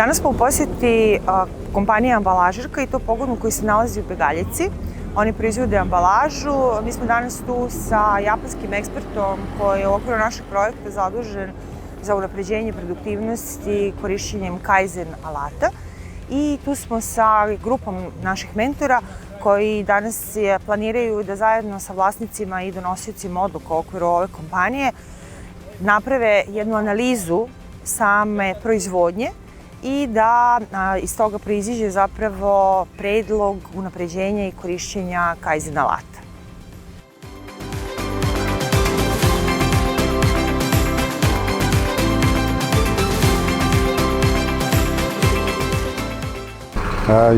Danas smo u posjeti kompanije Ambalažerka i to pogonu koji se nalazi u Begaljici. Oni proizvode ambalažu. Mi smo danas tu sa japanskim ekspertom koji je u okviru našeg projekta zadužen za unapređenje produktivnosti korišćenjem Kaizen alata. I tu smo sa grupom naših mentora koji danas planiraju da zajedno sa vlasnicima i donosiocima odluka u okviru ove kompanije naprave jednu analizu same proizvodnje i da iz toga proiziđe zapravo predlog unapređenja i korišćenja Kaizen alata.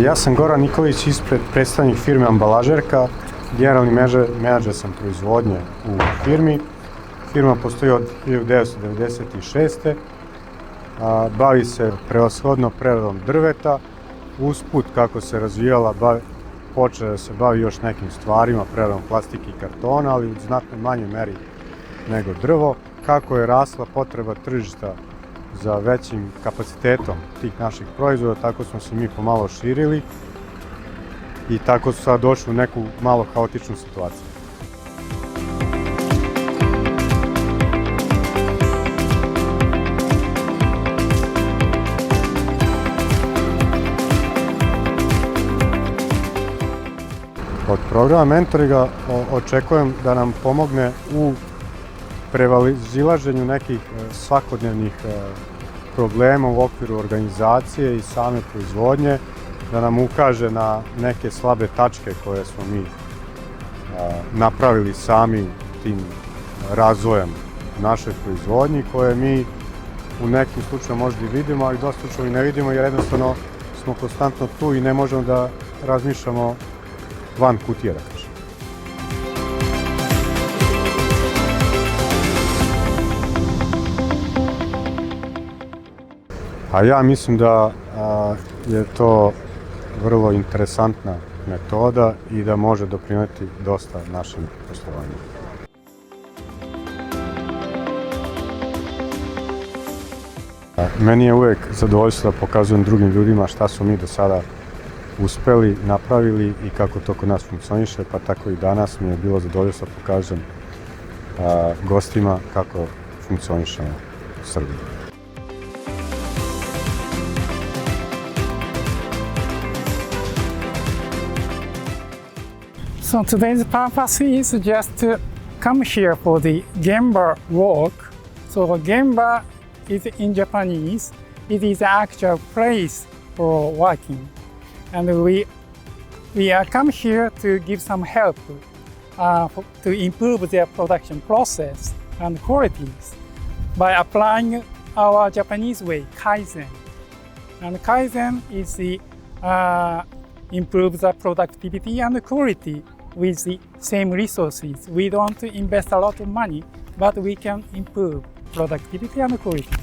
Ja sam Goran Nikolić, ispred predstavnik firme Ambalažerka. Generalni menadžer sam proizvodnje u firmi. Firma postoji od 1996. Bavi se prevashodno preradom drveta. Usput, kako se razvijala, počela da se bavi još nekim stvarima, preradom plastike i kartona, ali u znatno manjoj meri nego drvo. Kako je rasla potreba tržišta za većim kapacitetom tih naših proizvoda, tako smo se mi pomalo širili i tako su sad došli u neku malo haotičnu situaciju. Od programa mentoringa očekujem da nam pomogne u prevazilaženju nekih svakodnevnih problema u okviru organizacije i same proizvodnje, da nam ukaže na neke slabe tačke koje smo mi napravili sami tim razvojem našoj proizvodnji, koje mi u nekim slučajima možda i vidimo, ali dosta slučajeva i ne vidimo jer jednostavno smo konstantno tu i ne možemo da razmišljamo van kutije, da kažem. A ja mislim da je to vrlo interesantna metoda i da može doprineti dosta našem poslovanju. Meni je uvek zadovoljstvo da pokazujem drugim ljudima šta su mi do sada uspeli, napravili i kako to kod nas funkcioniše, pa tako i danas mi je bilo zadovoljstvo da pokažem gostima kako funkcioniše u Srbiji. So today's purpose is just to come here for the Gemba work. So Gemba is in Japanese. It is the actual place for working. And we are come here to give some help to improve their production process and qualities by applying our Japanese way, Kaizen. And Kaizen is the improve the productivity and quality with the same resources. We don't invest a lot of money, but we can improve productivity and quality.